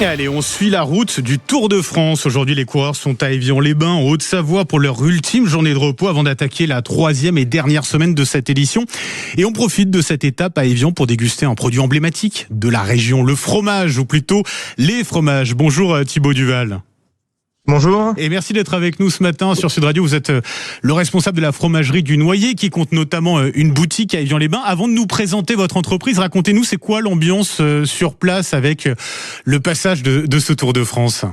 Et allez, on suit la route du Tour de France. Aujourd'hui, les coureurs sont à Évian-les-Bains, en Haute-Savoie, pour leur ultime journée de repos avant d'attaquer la 3e et dernière semaine de cette édition. Et on profite de cette étape à Évian pour déguster un produit emblématique de la région, le fromage, ou plutôt les fromages. Bonjour Thibaut Duval. Bonjour. Et merci d'être avec nous ce matin sur Sud Radio. Vous êtes le responsable de la fromagerie du Noyer qui compte notamment une boutique à Évian-les-Bains. Avant de nous présenter votre entreprise, racontez-nous c'est quoi l'ambiance sur place avec le passage de ce Tour de France ?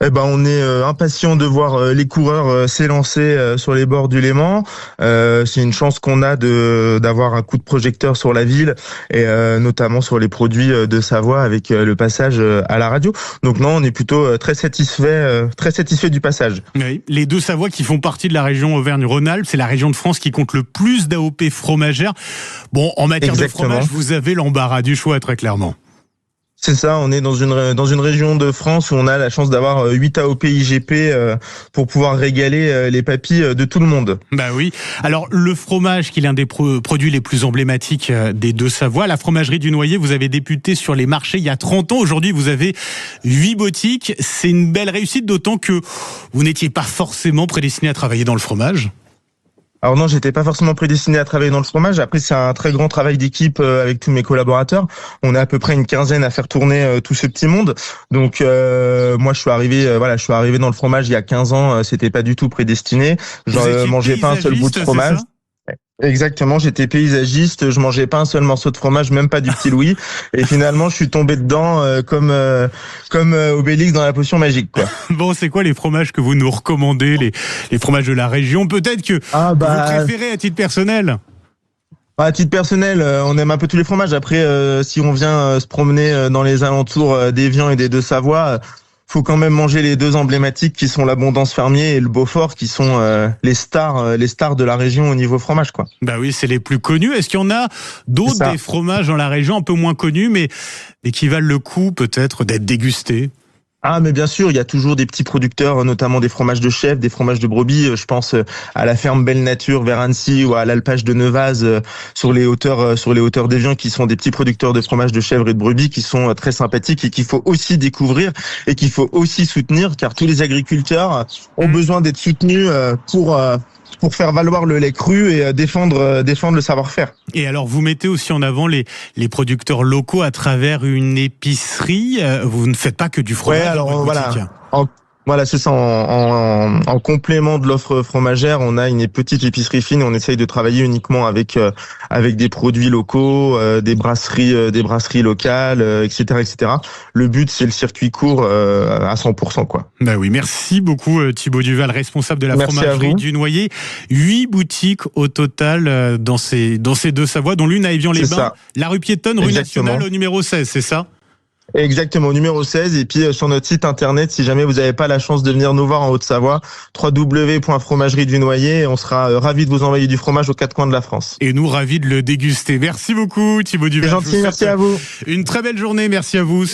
On est impatient de voir les coureurs s'élancer sur les bords du Léman. C'est une chance qu'on a d'avoir un coup de projecteur sur la ville et notamment sur les produits de Savoie avec le passage à la radio. Donc non, on est plutôt très satisfait du passage. Oui, les deux Savoies qui font partie de la région Auvergne-Rhône-Alpes, c'est la région de France qui compte le plus d'AOP fromagères. Bon, en matière Exactement. de fromage, vous avez l'embarras du choix très clairement. C'est ça, on est dans une région de France où on a la chance d'avoir 8 AOP IGP pour pouvoir régaler les papilles de tout le monde. Bah oui. Alors le fromage qui est l'un des produits les plus emblématiques des deux Savoies, la fromagerie du Noyer, vous avez débuté sur les marchés il y a 30 ans. Aujourd'hui, vous avez 8 boutiques. C'est une belle réussite, d'autant que vous n'étiez pas forcément prédestiné à travailler dans le fromage. Alors non, j'étais pas forcément prédestiné à travailler dans le fromage. Après, c'est un très grand travail d'équipe avec tous mes collaborateurs. On est à peu près une quinzaine à faire tourner tout ce petit monde. Donc moi, je suis arrivé dans le fromage il y a 15 ans. C'était pas du tout prédestiné. Je mangeais pas un seul bout de fromage. Exactement, j'étais paysagiste, je mangeais pas un seul morceau de fromage, même pas du petit Louis. Et finalement, je suis tombé dedans comme Obélix dans la potion magique, quoi. Bon, c'est quoi les fromages que vous nous recommandez, les fromages de la région? Peut-être que vous préférez à titre personnel. À titre personnel, on aime un peu tous les fromages. Après, si on vient se promener dans les alentours d'Évian et des Deux-Savoies, faut quand même manger les deux emblématiques qui sont l'Abondance Fermier et le Beaufort, qui sont les stars de la région au niveau fromage, quoi. Bah oui, c'est les plus connus. Est-ce qu'il y en a d'autres des fromages dans la région un peu moins connus, mais qui valent le coup peut-être d'être dégustés? Ah, mais bien sûr, il y a toujours des petits producteurs, notamment des fromages de chèvre, des fromages de brebis. Je pense à la ferme Belle Nature vers Annecy ou à l'alpage de Nevaz sur les hauteurs d'Évian, qui sont des petits producteurs de fromages de chèvre et de brebis qui sont très sympathiques et qu'il faut aussi découvrir et qu'il faut aussi soutenir, car tous les agriculteurs ont besoin d'être soutenus pour faire valoir le lait cru et défendre le savoir-faire. Et alors, vous mettez aussi en avant les producteurs locaux à travers une épicerie. Vous ne faites pas que du fromage. Ouais, alors voilà, c'est ça. En complément de l'offre fromagère, on a une petite épicerie fine. On essaye de travailler uniquement avec des produits locaux, des brasseries locales, etc., etc. Le but, c'est le circuit court à 100%, quoi. Bah oui, merci beaucoup Thibaut Duval, responsable de la fromagerie du Noyer. 8 boutiques au total dans ces deux Savoies, dont l'une à Évian-les-Bains, la rue piétonne, rue nationale au numéro 16, c'est ça ? Exactement, au numéro 16, et puis sur notre site internet, si jamais vous n'avez pas la chance de venir nous voir en Haute-Savoie, www.fromagerie du Noyer, on sera ravis de vous envoyer du fromage aux 4 coins de la France. Et nous, ravis de le déguster. Merci beaucoup Thibaut Duval. C'est gentil, merci à vous. Une très belle journée, merci à vous.